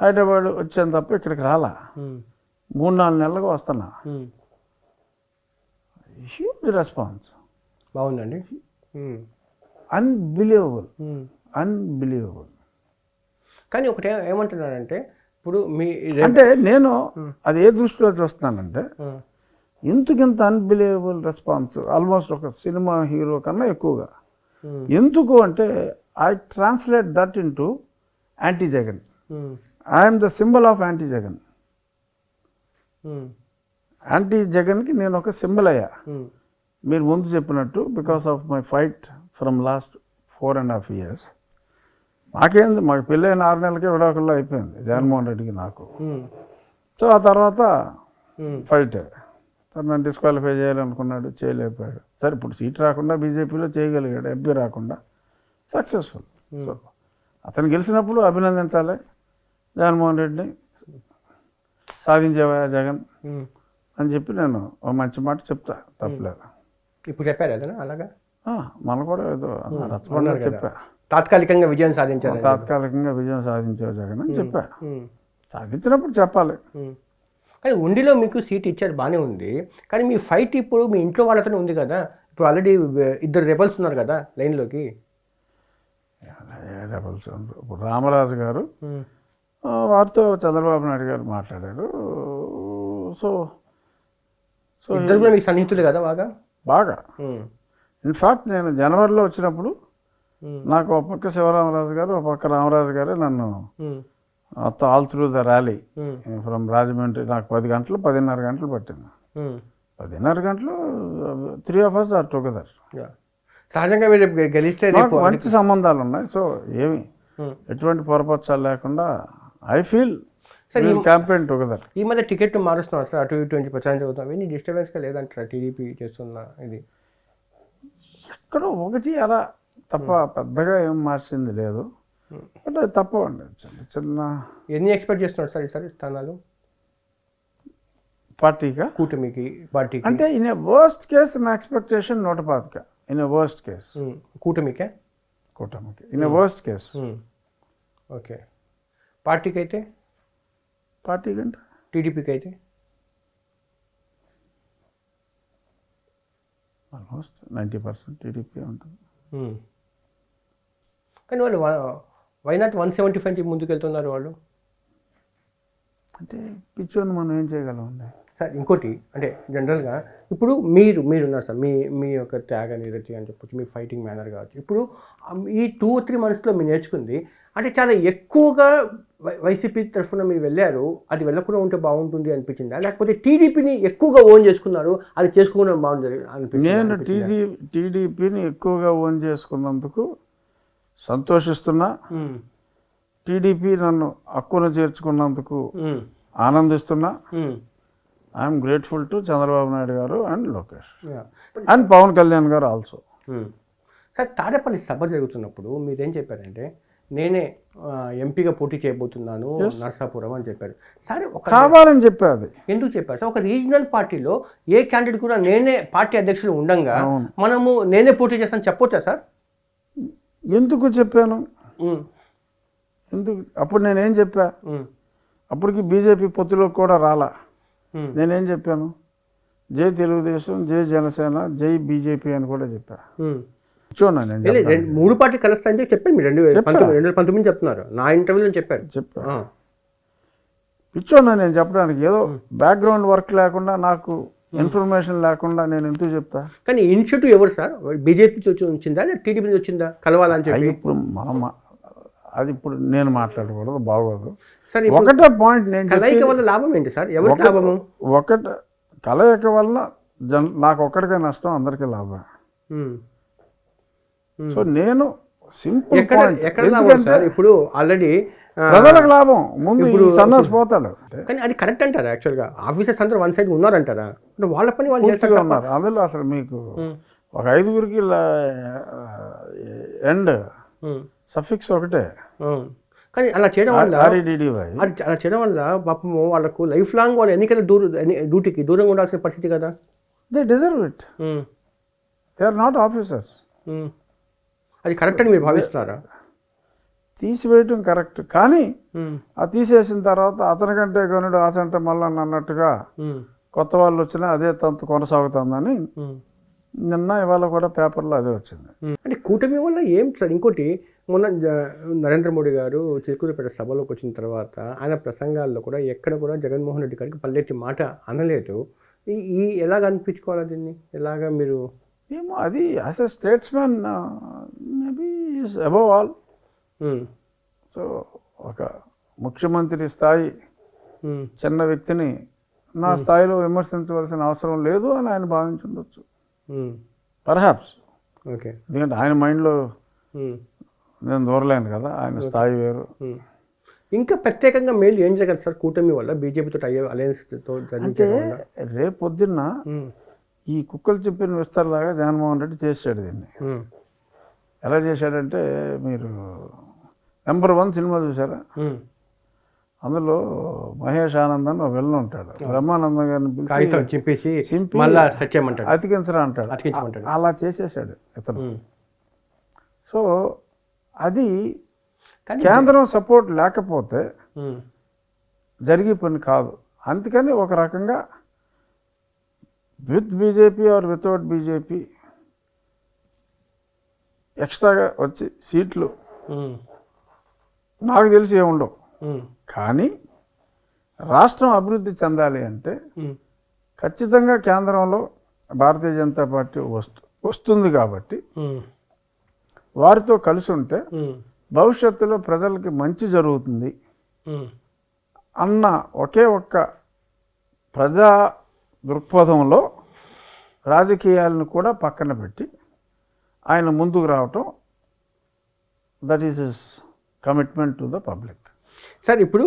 హైదరాబాద్ వచ్చాను తప్ప ఇక్కడికి రాలా. 3-4 నెలలుగా వస్తున్నా. Huge response. బాగుందండి. అన్బిలీవబుల్. కానీ ఒకటి ఏమంటున్నారంటే ఇప్పుడు అంటే నేను అది ఏ దృష్టిలో చూస్తున్నానంటే, ఇంత అన్బిలీవబుల్ రెస్పాన్స్ ఆల్మోస్ట్ ఒక సినిమా హీరో కన్నా ఎక్కువగా. ఎందుకు అంటే I translate that into anti Jagan. I'm the symbol of anti Jagan. Anti జగన్కి నేను ఒక సింబల్ అయ్యా. మీరు ముందు చెప్పినట్టు because of my fight from last 4.5 years. మాకేంది, మాకు పెళ్ళైన 6 నెలలకే విడాకుల్లో అయిపోయింది జగన్మోహన్ రెడ్డికి నాకు. సో ఆ తర్వాత ఫైట్ నన్ను డిస్క్వాలిఫై చేయాలనుకున్నాడు, చేయలేకపోయాడు. సరే ఇప్పుడు సీట్ రాకుండా బీజేపీలో చేయగలిగాడు, ఎంపీ రాకుండా సక్సెస్ఫుల్. సో అతను గెలిచినప్పుడు అభినందించాలి జగన్మోహన్ రెడ్డిని, సాధించేవా జగన్ అని చెప్పి నేను ఒక మంచి మాట చెప్తా, తప్పలేదు. ఇప్పుడు చెప్పారు అదే అలాగా మన కూడా ఏదో రచ్చబండ చెప్పా, తాత్కాలికంగా విజయం సాధించారు, తాత్కాలికంగా విజయం సాధించావు జగన్ అని చెప్పా. సాధించినప్పుడు చెప్పాలి. కానీ ఉండిలో మీకు సీట్ ఇచ్చారు, బాగానే ఉంది. కానీ మీ ఫైట్ ఇప్పుడు మీ ఇంట్లో వాళ్ళతోనే ఉంది కదా. ఇప్పుడు ఆల్రెడీ 2 రెబల్స్ ఉన్నారు కదా లైన్లోకి. రెబల్స్ ఇప్పుడు రామరాజు గారు వారితో చంద్రబాబు నాయుడు గారు మాట్లాడారు. సో ఇద్దరు కూడా మీకు సన్నిహితులు కదా బాగా. ఇన్ఫాక్ట్ నేను జనవరిలో వచ్చినప్పుడు నాకు ఒక పక్క శివరామరాజు గారు, ఒక పక్క రామరాజు గారు నన్ను all through the rally from Rajahmundry, నాకు 10:30 గంటలు పట్టింది. 10:30 గంటలు 3 of us are together. సహజంగా మీరు గెలిస్తే మంచి సంబంధాలు ఉన్నాయి. సో ఏమి ఎటువంటి పొరపచ్చాలు లేకుండా ఐ ఫీల్ క్యాంపెయిన్ టుగెదర్. ఈ మధ్య టికెట్ మారుస్తున్నారు సార్, అటు 20% చదువుతాం. ఎన్ని డిస్టర్బెన్స్గా లేదంటారా టీడీపీ చేస్తున్న ఇది? ఎక్కడో ఒకటి అలా తప్ప పెద్దగా ఏం మార్చింది లేదు. అంటే తప్పండి చిన్న. ఎన్ని ఎక్స్పెక్ట్ చేస్తున్నారు సార్ ఈసారి స్థానాలు పార్టీగా, కూటమికి పార్టీకి? అంటే ఇన్ ఏ వర్స్ట్ కేస్ నా expectation 125. In a worst case కూటమికి in a worst case. Okay. పార్టీకి అయితే? పార్టీకి అంటే టీడీపీకి అయితే ఆల్మోస్ట్ 90% టీడీపీ ఉంటుంది. కానీ వాళ్ళు వై నాట్ 175 ముందుకు వెళ్తున్నారు వాళ్ళు? అంటే పిచ్చోని మనం ఏం చేయగలమండి. సార్ ఇంకోటి అంటే జనరల్గా ఇప్పుడు మీరున్నారు సార్, మీ యొక్క త్యాగ నిరతి అని చెప్పొచ్చు, మీ ఫైటింగ్ మేనర్ కావచ్చు. ఇప్పుడు ఈ 2-3 మంత్స్లో మీరు నేర్చుకుంది అంటే చాలా ఎక్కువగా వైసీపీ తరఫున మీరు వెళ్ళారు, అది వెళ్ళకుండా ఉంటే బాగుంటుంది అనిపించిందా, లేకపోతే టీడీపీని ఎక్కువగా ఓన్ చేసుకున్నారు, అది చేసుకోవడం బాగుంటుంది అనిపించింది? నేను టీడీపీని ఎక్కువగా ఓన్ చేసుకున్నందుకు సంతోషిస్తున్నా. టీడీపీ నన్ను హక్కును చేర్చుకున్నందుకు ఆనందిస్తున్నా. I'm grateful to Chandrababu Naidu garu and Lokesh and Pawan Kalyan garu also. Sir Tadepalli సభ జరుగుతున్నప్పుడు మీరేం చెప్పారంటే నేనే ఎంపీగా పోటీ చేయబోతున్నాను నర్సాపురం అని చెప్పారు. సరే కావాలని చెప్పారు. ఎందుకు చెప్పారు సార్? ఒక రీజనల్ పార్టీలో ఏ క్యాండిడేట్ కూడా నేనే పార్టీ అధ్యక్షులు ఉండగా మనము నేనే పోటీ చేస్తాను చెప్పొచ్చా సార్? ఎందుకు చెప్పాను? ఎందుకు అప్పుడు నేనేం చెప్పా? అప్పటికి బీజేపీ పొత్తులో కూడా రాలా. నేనేం చెప్పాను? జై తెలుగుదేశం, జై జనసేన, జై బీజేపీ అని కూడా చెప్పా. చూడండి, నేను 3 పార్టీలు కలుస్తాయని చెప్పాను. మీరు 2019 చెప్తున్నారు, నా ఇంటర్వ్యూలో చెప్పా. పిచ్చోన్నా నేను చెప్పడానికి ఏదో బ్యాక్గ్రౌండ్ వర్క్ లేకుండా, నాకు ఇన్ఫర్మేషన్ లేకుండా నేను ఎందుకు చెప్తా? కానీ ఇనిషియేటివ్ ఎవరు సార్? బీజేపీ వచ్చిందా టీడీపీ నుంచి వచ్చిందా కలవాలని చెప్పి? ఇప్పుడు మనం అది ఇప్పుడు నేను మాట్లాడకూడదు, బాగోదు. ఒకటే పాయింట్ నేను కలయిక వల్ల లాభం ఏంటి సార్? ఎవరికి లాభము? కలయిక వల్ల నాకు ఒక్కడికే నష్టం, అందరికీ లాభం. సో నేను సింపుల్ ఇప్పుడు ఆల్రెడీ ప్రజలకు లాభం, ముందు సన్నాసి పోతాడు. కానీ అది కరెక్ట్ అంటారా? యాక్చువల్గా ఆఫీసర్స్ అందరూ వన్ సైడ్ ఉన్నారంటారా? వాళ్ళ పని వాళ్ళు చేస్తూనే ఉన్నారు. అందులో అసలు మీకు ఒక 5గురికి ఎండ్ సఫిక్స్ ఒకటే. కానీ అలా చేయడం వల్ల పాపము వాళ్ళకు లైఫ్ లాంగ్ వాళ్ళు ఎన్నికల డ్యూటీకి దూరంగా ఉండాల్సిన పరిస్థితి కదా. They deserve it. They are not officers. అది కరెక్ట్ అని మీరు భావిస్తున్నారా? తీసివేయటం కరెక్ట్, కానీ ఆ తీసేసిన తర్వాత అతనికంటే గనుడు ఆచంట మళ్ళీ అన్నట్టుగా కొత్త వాళ్ళు వచ్చినా అదే తంతు కొనసాగుతుందని నిన్న ఇవాళ కూడా పేపర్లో అదే వచ్చింది. అంటే కూటమి వల్ల ఏం సార్? ఇంకోటి మొన్న నరేంద్ర మోడీ గారు చిలుకూరుపేట సభలోకి వచ్చిన తర్వాత ఆయన ప్రసంగాల్లో కూడా ఎక్కడ కూడా జగన్మోహన్ రెడ్డి గారికి పల్లెట్టి మాట అనలేదు. ఎలాగ అనిపించుకోవాలి దీన్ని? ఎలాగ మీరు? ఏమో, అది as a statesmen maybe is above all. So ఒక ముఖ్యమంత్రి స్థాయి చిన్న వ్యక్తిని నా స్థాయిలో విమర్శించవలసిన అవసరం లేదు అని ఆయన భావించుండొచ్చు, పర్హాప్స్. ఓకే, ఎందుకంటే ఆయన మైండ్లో నేను దూరలేను కదా, ఆయన స్థాయి వేరు. ఇంకా ప్రత్యేకంగా మేలు ఏం జరగదు సార్ కూటమి వల్ల, బీజేపీతో అలయన్స్తో? అంటే రేపొద్దున్న ఈ కుక్కలు చెప్పిన విస్తారలాగా జగన్మోహన్ రెడ్డి చేశాడు దీన్ని. ఎలా చేశాడంటే, మీరు నెంబర్ 1 సినిమా చూసారా? అందులో మహేష్ ఆనంద్ అని ఒక విలన్ ఉంటాడు. బ్రహ్మానందం గారిని పిలిచి అతికించరా అంటాడు. అలా చేసేసాడు ఇతను. సో అది కేంద్రం సపోర్ట్ లేకపోతే జరిగే పని కాదు. అందుకని ఒక రకంగా with BJP or without BJP ఎక్స్ట్రాగా వచ్చి సీట్లు నాకు తెలిసి ఏముండవు. కానీ రాష్ట్రం అభివృద్ధి చెందాలి అంటే ఖచ్చితంగా కేంద్రంలో భారతీయ జనతా పార్టీ వస్తుంది. కాబట్టి వారితో కలిసి ఉంటే భవిష్యత్తులో ప్రజలకి మంచి జరుగుతుంది అన్న ఒకే ఒక్క ప్రజా దృక్పథంలో రాజకీయాలను కూడా పక్కన పెట్టి ఆయన ముందుకు రావటం, that is his commitment to the public. Sir ఇప్పుడు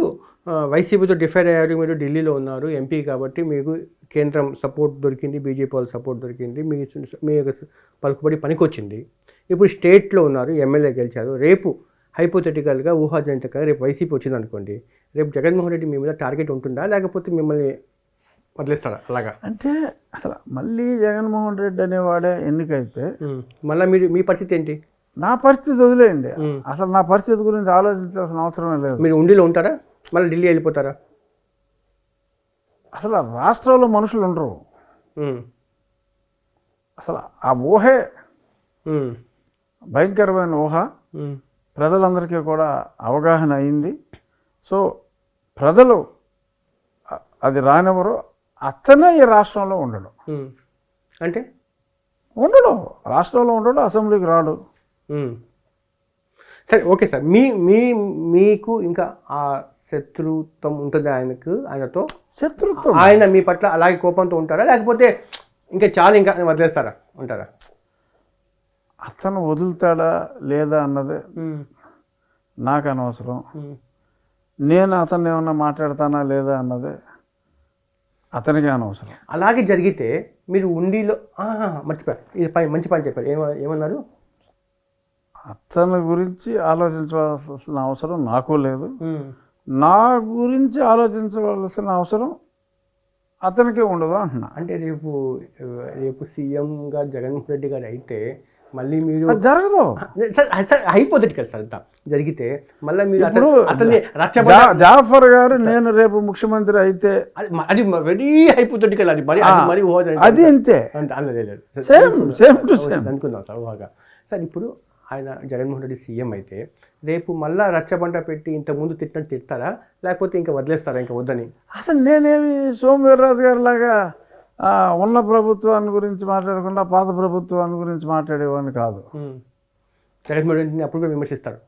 వైసీపీతో డిఫైర్ అయ్యారు, మీరు ఢిల్లీలో ఉన్నారు ఎంపీ కాబట్టి మీకు కేంద్రం సపోర్ట్ దొరికింది, బీజేపీ వాళ్ళ సపోర్ట్ దొరికింది, మీ పలుకుబడి పనికొచ్చింది. ఇప్పుడు స్టేట్లో ఉన్నారు, ఎమ్మెల్యే గెలిచారు. రేపు హైపోథెటికల్గా ఊహాజనితంగా రేపు వైసీపీ వచ్చింది అనుకోండి, రేపు జగన్మోహన్ రెడ్డి మీ మీద టార్గెట్ ఉంటుందా, లేకపోతే మిమ్మల్ని వదిలేస్తారా? అలాగా అంటే అసలు మళ్ళీ జగన్మోహన్ రెడ్డి అనేవాడే ఎన్నికైతే మళ్ళీ మీ పరిస్థితి ఏంటి? నా పరిస్థితి వదిలేయండి, అసలు నా పరిస్థితి గురించి ఆలోచించాల్సిన అవసరమే లేదు. మీరు ఉండిలో ఉంటారా, మళ్ళీ ఢిల్లీ వెళ్ళిపోతారా? అసలు రాష్ట్రంలో మనుషులు ఉండరు. అసలు ఆ ఊహే ఉమ్, భయంకరమైన ఊహ. ఉమ్, ప్రజలందరికీ కూడా అవగాహన అయింది. సో ప్రజలు అది రానివ్వరు. అతనే ఈ రాష్ట్రంలో ఉండడు. ఉమ్. అంటే రాష్ట్రంలో ఉండడు, అసెంబ్లీకి రాడు. ఉమ్. సరే ఓకే సార్, మీకు ఇంకా ఆ శత్రుత్వం ఉంటుంది ఆయనతో? శత్రుత్వం ఆయన మీ పట్ల అలాగే కోపంతో ఉంటారా, లేకపోతే ఇంకా చాలా ఇంకా వదిలేస్తారా, ఉంటారా? అతను వదులుతాడా లేదా అన్నది ఉమ్, నాకు అనవసరం. ఉమ్, నేను అతన్ని ఏమన్నా మాట్లాడతానా లేదా అన్నది అతనికి అనవసరం. అలాగే జరిగితే మీరు ఉండిలో మర్చిపోయారు, ఇది మంచి పని చెప్పారు. ఏమన్నారు? అతని గురించి ఆలోచించవలసిన అవసరం నాకు లేదు. ఉమ్, నా గురించి ఆలోచించవలసిన అవసరం అతనికి ఉండదు అంటున్నా. అంటే రేపు సీఎంగా జగన్మోహన్ రెడ్డి గారు అయితే మళ్ళీ మీరు అది జరగదు. సార్ హైపోథెటికల్ సార్ అంతా జరిగితే మళ్ళీ మీరు ఇప్పుడు అతన్ని జాఫర్ గారు నేను రేపు ముఖ్యమంత్రి అయితే అది వెరీ హైపోథెటికల్, అది మరి అది అంతే, అనుకుందాం సార్ ఊహగా. సార్ ఇప్పుడు ఆయన జగన్మోహన్ రెడ్డి సీఎం అయితే రేపు మళ్ళా రచ్చబండ పెట్టి ఇంతకుముందు తిట్టినట్టు తిడతారా, లేకపోతే ఇంకా వదిలేస్తారా, ఇంకా వద్దని? అసలు నేనేమి సోమవీర్రాజు గారి లాగా ఉన్న ప్రభుత్వాన్ని గురించి మాట్లాడకుండా పాత ప్రభుత్వాన్ని గురించి మాట్లాడేవాడిని కాదు. జగన్మోహన్ రెడ్డిని అప్పుడు కూడా విమర్శిస్తారు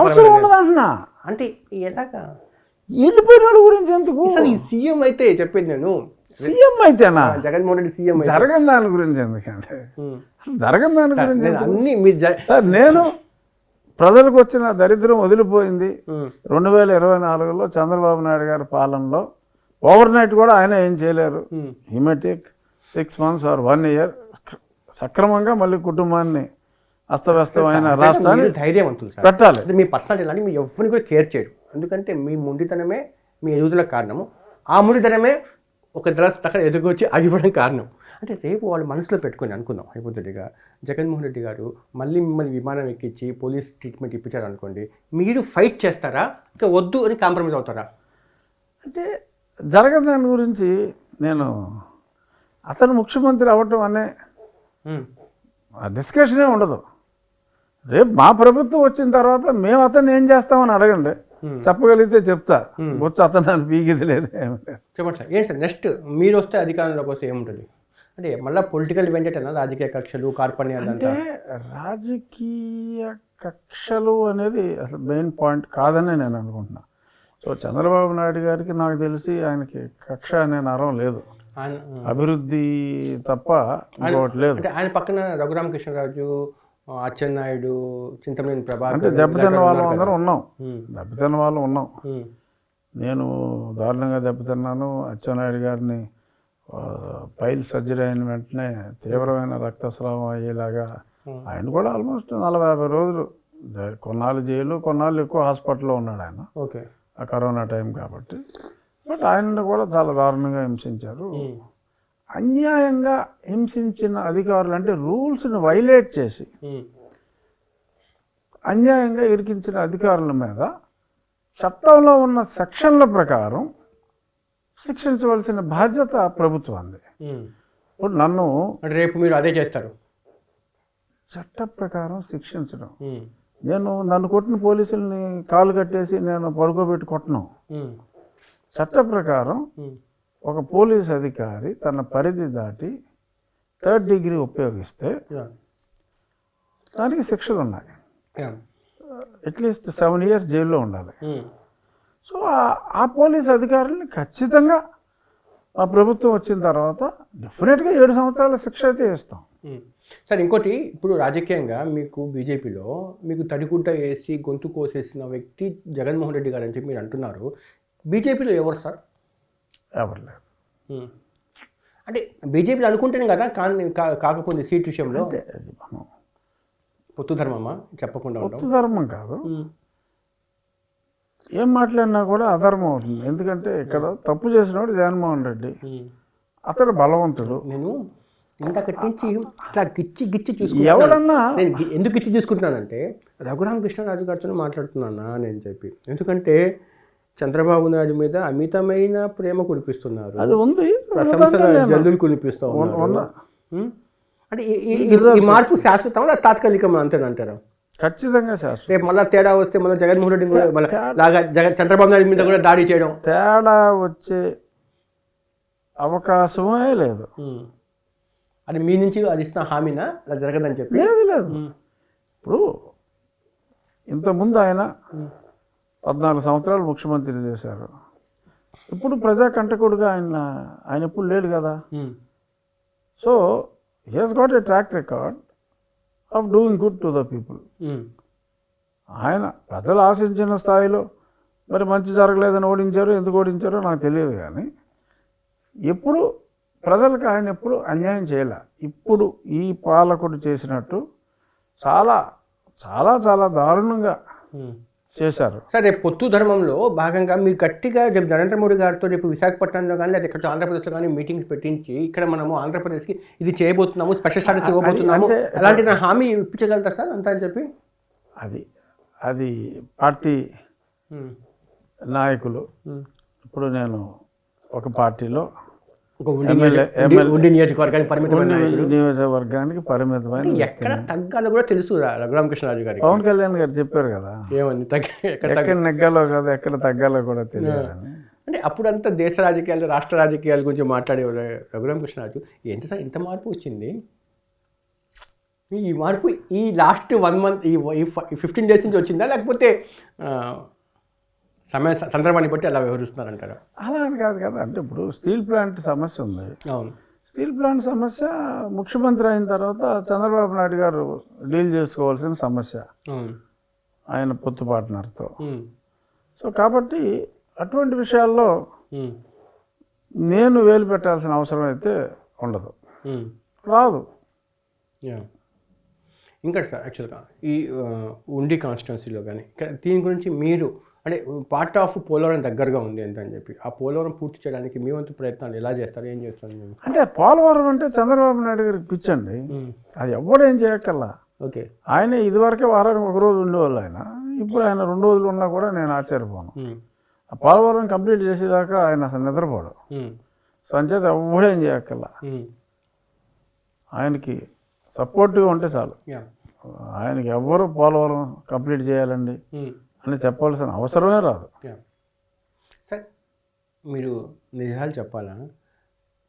అవసరం ఉండదంటున్నా. అంటే ఎలాగా? వెళ్ళిపోయిన గురించి ఎందుకు? ఈ సీఎం అయితే చెప్పేది నేను, సీఎం అయితేనా? జగన్మోహన్ రెడ్డి సీఎం జరగని దాని గురించి ఎందుకంటే జరగని దాని గురించి అన్ని మీరు సార్, నేను ప్రజలకు వచ్చిన దరిద్రం వదిలిపోయింది 2024లో చంద్రబాబు నాయుడు గారి పాలనలో. ఓవర్ నైట్ కూడా ఆయన ఏం చేయలేరు. He may take 6 months or 1 year సక్రమంగా మళ్ళీ కుటుంబాన్ని అస్తవ్యస్తమైన రాష్ట్రాన్ని ధైర్యవంతులు పెట్టాలి. మీ పర్సనాలిటీ ఇలాంటి మీరు ఎవరిని కూడా కేర్ చేయరు, ఎందుకంటే మీ మొండితనమే మీ ఎదుగుదలకు కారణము. ఆ మొండితనమే ఒక దగ్గర ఎదుగుచ్చి అగివ్వడం కారణం. అంటే రేపు వాళ్ళు మనసులో పెట్టుకొని అనుకుందాం హైపోథెటిక్గా, జగన్మోహన్ రెడ్డి గారు మళ్ళీ మిమ్మల్ని విమానం ఎక్కించి పోలీస్ ట్రీట్మెంట్ ఇప్పించారు అనుకోండి, మీరు ఫైట్ చేస్తారా, ఇంకా వద్దు అని కాంప్రమైజ్ అవుతారా? అంటే జరగని దాని గురించి నేను అతను ముఖ్యమంత్రి అవ్వటం అనే డిస్కషనే ఉండదు. రేపు మా ప్రభుత్వం వచ్చిన తర్వాత మేము అతన్ని ఏం చేస్తామని అడగండి, చెప్పగలిగితే చెప్తా. వచ్చి అతను పీకిది లేదు. చెప్పండి సార్, ఏంటి సార్ నెక్స్ట్ మీరు వస్తే అధికారంలోకి వస్తే ఏముంటుంది? అంటే మళ్ళీ పొలిటికల్ వెంటేనా, రాజకీయ కక్షలు, కార్పణ్యాలు? అంటే రాజకీయ కక్షలు అనేది అసలు మెయిన్ పాయింట్ కాదని నేను అనుకుంటున్నా. సో చంద్రబాబు నాయుడు గారికి నాకు తెలిసి ఆయనకి కక్ష అనే నరం లేదు, అభివృద్ధి తప్ప ఇంకోటి లేదు. అంటే ఆయన పక్కన రఘురామకృష్ణరాజు, అచ్చెన్నాయుడు, చింతమనేని ప్రభాకర్, అంటే దెబ్బతిన్న వాళ్ళు అందరూ ఉన్నాం. దెబ్బతిన్న వాళ్ళు ఉన్నాం. నేను దారుణంగా దెబ్బతిన్నాను. అచ్చెన్నాయుడు గారిని పైల్ సర్జరీ అయిన వెంటనే తీవ్రమైన రక్తస్రావం అయ్యేలాగా ఆయన కూడా ఆల్మోస్ట్ 40-50 రోజులు, కొన్నాళ్ళు జైలు, కొన్నాళ్ళు ఎక్కువ హాస్పిటల్లో ఉన్నాడు ఆయన. ఓకే, ఆ కరోనా టైం కాబట్టి. బట్ ఆయనను కూడా చాలా దారుణంగా హింసించారు. అన్యాయంగా హింసించిన అధికారులు, అంటే రూల్స్ని వైలేట్ చేసి అన్యాయంగా ఇరికించిన అధికారుల మీద చట్టంలో ఉన్న సెక్షన్ల ప్రకారం శిక్షించవలసిన బాధ్యత ప్రభుత్వాన్ని. ఇప్పుడు నన్ను రేపు మీరు అదే చేస్తారు, చట్ట ప్రకారం శిక్షించడం. నన్ను కొట్టిన పోలీసుల్ని కాలు కట్టేసి నేను పడుకోబెట్టి కొట్టను. చట్ట ప్రకారం ఒక పోలీస్ అధికారి తన పరిధి దాటి 3rd degree ఉపయోగిస్తే దానికి శిక్షలు ఉన్నాయి. అట్లీస్ట్ 7 years జైల్లో ఉండాలి. సో ఆ పోలీస్ అధికారులని ఖచ్చితంగా ఆ ప్రభుత్వం వచ్చిన తర్వాత డెఫినెట్గా 7 సంవత్సరాల శిక్ష అయితే ఇస్తాం. సార్ ఇంకోటి, ఇప్పుడు రాజకీయంగా మీకు బీజేపీలో మీకు తడిగుడ్డ వేసి గొంతు కోసేసిన వ్యక్తి జగన్మోహన్ రెడ్డి గారు అని చెప్పి మీరు అంటున్నారు. బీజేపీలో ఎవరు సార్? ఎవరు లేరు. అంటే బీజేపీలో అనుకుంటేనే కదా, కాకపోతే సీట్ విషయంలో పొత్తు ధర్మమా? చెప్పకుండా పొత్తు ధర్మం కాదు, ఏం మాట్లాడినా కూడా అధర్మం అవుతుంది. ఎందుకంటే ఇక్కడ తప్పు చేసినవాడు జగన్మోహన్ రెడ్డి, అతడు బలవంతుడు. నేను ఇంతకటి నుంచి ఇట్లా గిచ్చి చూసుకుంటున్నాను. ఎవడన్నా నేను ఎందుకు గిచ్చి చూసుకుంటున్నానంటే కృష్ణరాజు గారితో మాట్లాడుతున్నానా నేను చెప్పి, ఎందుకంటే చంద్రబాబు నాయుడు మీద అమితమైన ప్రేమ కురిపిస్తున్నారు, అది ఉంది, ప్రశంసల జల్లులు కురిపిస్తూ ఉన్నారు. అంటే ఈ మార్పు శాశ్వతం తాత్కాలికం అంతేనంటారా? ఖచ్చితంగా శాశ్వతం. రేపు మళ్ళీ తేడా వస్తే మళ్ళీ జగన్మోహన్ రెడ్డి లాగా చంద్రబాబు నాయుడు మీద కూడా దాడి చేయడం, తేడా వచ్చే అవకాశమే లేదు. అది మీ నుంచి అది ఇస్తున్న హామీనా అలా జరగదని చెప్పి? లేదు. ఇప్పుడు ఇంతకుముందు ఆయన 14 సంవత్సరాలు ముఖ్యమంత్రి చేశారు. ఇప్పుడు ప్రజాకంటకుడుగా ఆయన ఎప్పుడు లేడు కదా. So he has got a track record of doing good to the people. ఆయన ప్రజలు ఆశించిన స్థాయిలో మరి మంచి జరగలేదని ఓడించారో ఎందుకు ఓడించారో నాకు తెలియదు, కానీ ఎప్పుడు ప్రజలకు ఆయన ఎప్పుడు అన్యాయం చేయలే. ఇప్పుడు ఈ పాలకుడు చేసినట్టు చాలా చాలా చాలా దారుణంగా చేశారు. సార్ రేపు పొత్తు ధర్మంలో భాగంగా మీరు గట్టిగా రేపు నరేంద్ర మోడీ గారితో రేపు విశాఖపట్నంలో కానీ లేదా ఇక్కడ ఆంధ్రప్రదేశ్లో కానీ మీటింగ్స్ పెట్టించి ఇక్కడ మనము ఆంధ్రప్రదేశ్కి ఇది చేయబోతున్నాము, స్పెషల్ స్టాటస్ ఇవ్వబోతున్నాము అలాంటి నా హామీ ఇప్పించగలుగుతారు సార్ అంతా అని చెప్పి? అది పార్టీ నాయకులు. ఇప్పుడు నేను ఒక పార్టీలో నియోజకవర్గానికి పరిమితమైన ఎక్కడ తగ్గాలో కూడా తెలుసు రఘురామకృష్ణరాజు గారికి. పవన్ కళ్యాణ్ గారు చెప్పారు కదా ఏమని ఎక్కడ నెగ్గాలో కదా ఎక్కడ తగ్గాలో కూడా తెలియాలని. అంటే అప్పుడంతా దేశ రాజకీయాలు రాష్ట్ర రాజకీయాల గురించి మాట్లాడే రఘురామకృష్ణరాజు ఎంత సార్ ఇంత మార్పు వచ్చింది? ఈ మార్పు ఈ లాస్ట్ 1 month ఈ 15 days నుంచి వచ్చిందా లేకపోతే సందర్భాన్ని బట్టి అలా వ్యవహరిస్తున్నారంటారా? అలా అని కాదు కదా. అంటే ఇప్పుడు స్టీల్ ప్లాంట్ సమస్య ఉంది. అవును, స్టీల్ ప్లాంట్ సమస్య ముఖ్యమంత్రి అయిన తర్వాత చంద్రబాబు నాయుడు గారు డీల్ చేసుకోవాల్సిన సమస్య ఆయన పొత్తు పార్ట్నర్తో. సో కాబట్టి అటువంటి విషయాల్లో నేను వేలు పెట్టాల్సిన అవసరం అయితే ఉండదు, రాదు. ఇంకా సార్ యాక్చువల్గా ఈ ఉండి కాన్స్టిట్యున్సీలో కానీ ఇక్కడ దీని గురించి మీరు అంటే పార్ట్ ఆఫ్ పోలవరం దగ్గరగా ఉంది ఎంత అని చెప్పి ఆ పోలవరం పూర్తి చేయడానికి మీ వంతు ప్రయత్నాలు ఎలా చేస్తారు, ఏం చేస్తారు? అంటే పోలవరం అంటే చంద్రబాబు నాయుడు గారికి పిచ్చండి. అది ఎవరు ఏం చేయక్కల్లా. ఓకే, ఆయన ఇదివరకే వారానికి 1 రోజు ఉండేవాళ్ళు ఆయన. ఇప్పుడు ఆయన 2 రోజులు ఉన్నా కూడా నేను ఆశ్చర్యపోను. ఆ పోలవరం కంప్లీట్ చేసేదాకా ఆయన అసలు నిద్రపోడు. సో అంచేత ఎవడేం చేయక్కల్లా. ఆయనకి సపోర్ట్గా ఉంటే చాలు. ఆయనకి ఎవరు పోలవరం కంప్లీట్ చేయాలండి అని చెప్పాల్సిన అవసరమే రాదు. సార్ మీరు నిజాలు చెప్పాలా,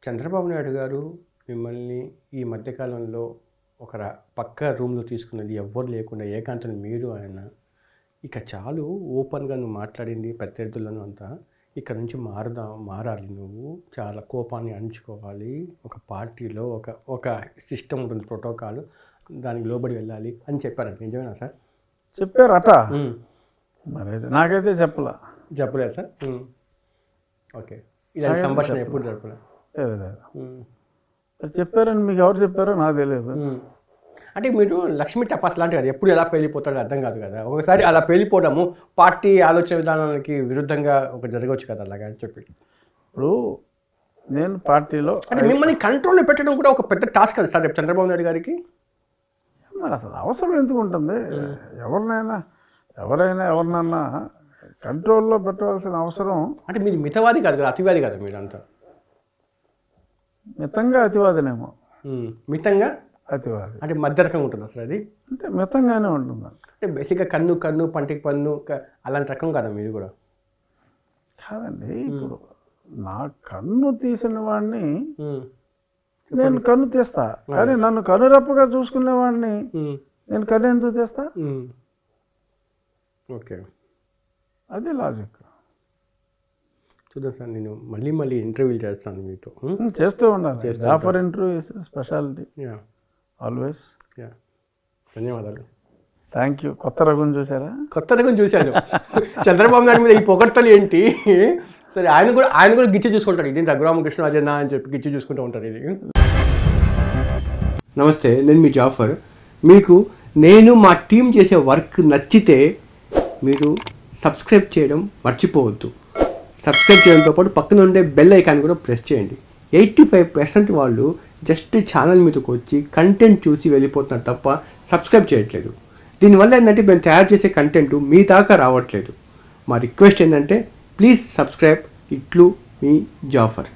చంద్రబాబు నాయుడు గారు మిమ్మల్ని ఈ మధ్యకాలంలో ఒక పక్క రూమ్లో తీసుకున్నది ఎవ్వరు లేకుండా ఏకాంతం మీరు ఆయన ఇక చాలు ఓపెన్గా నువ్వు మాట్లాడింది ప్రత్యర్థులను అంతా ఇక్కడ నుంచి మారాలి, నువ్వు చాలా కోపాన్ని అణుచుకోవాలి, ఒక పార్టీలో ఒక సిస్టమ్ ఉంటుంది, ప్రోటోకాల్, దానికి లోబడి వెళ్ళాలి అని చెప్పారంట. నిజమేనా సార్? చెప్పారట. మరి నాకైతే చెప్పలేదు సార్. ఓకే, ఇలాంటి సంభాషణ ఎప్పుడు జరపలేదు? చెప్పారని మీకు ఎవరు చెప్పారో నాకు తెలియదు. అంటే మీరు లక్ష్మీ టపాస్ లాంటి కదా, ఎప్పుడు ఎలా పేలిపోతాడో అర్థం కాదు కదా. ఒకసారి అలా పేలిపోవడము పార్టీ ఆలోచన విధానానికి విరుద్ధంగా జరగవచ్చు కదా అలాగా అని చెప్పి. ఇప్పుడు నేను పార్టీలో అంటే మిమ్మల్ని కంట్రోల్లో పెట్టడం కూడా ఒక పెద్ద టాస్క్ కదా సార్ రేపు చంద్రబాబు నాయుడు గారికి. మరి అసలు అవసరం ఎందుకు ఉంటుంది? ఎవరినన్నా కంట్రోల్లో పెట్టవలసిన అవసరం. అంటే మీరు మితవాది కాదు కదా, అతివాది కదా మీరు అంతా. మితంగా అతివాదినేమో. మితంగా అతివాది అంటే మధ్య రకంగా ఉంటుంది అసలు అది. అంటే మితంగానే ఉంటుంది. అంటే బేసిక్గా కన్ను పంటికి పన్ను అలాంటి రకం కదా మీరు కూడా? కాదండి, ఇప్పుడు నా కన్ను తీసిన వాడిని నేను కన్ను తీస్తా, కానీ నన్ను కనురెప్పగా చూసుకునేవాడిని నేను కన్ను ఎందుకు తీస్తా? ఓకే, అదే లాజిక్. చూద్దాం సార్, నేను మళ్ళీ ఇంటర్వ్యూలు చేస్తాను మీతో. చేస్తూ ఉండాలి. Jafar interview speciality always. ధన్యవాదాలు. Thank you. కొత్త రఘుని చూసారా? కొత్త రఘుని చూశాను. చంద్రబాబు నాయుడు మీద ఈ పొగడ్తలు ఏంటి? సరే, ఆయన కూడా గిచ్చి చూసుకుంటాడు, ఇది రఘురామకృష్ణరాజన్న అని చెప్పి గిచ్చి చూసుకుంటూ ఉంటారు. ఇది నమస్తే, నేను మీ జాఫర్. మీకు నేను మా టీం చేసే వర్క్ నచ్చితే మీరు సబ్స్క్రైబ్ చేయడం మర్చిపోవద్దు. సబ్స్క్రైబ్ చేయడంతో పాటు పక్కన ఉండే బెల్ ఐకాన్ కూడా ప్రెస్ చేయండి. 85% వాళ్ళు జస్ట్ ఛానల్ మీదకి వచ్చి కంటెంట్ చూసి వెళ్ళిపోతున్నారు తప్ప సబ్స్క్రైబ్ చేయట్లేదు. దీనివల్ల ఏంటంటే మేము తయారు చేసే కంటెంట్ మీ దాకా రావట్లేదు. మా రిక్వెస్ట్ ఏంటంటే ప్లీజ్ సబ్స్క్రైబ్. ఇట్లు మీ జాఫర్.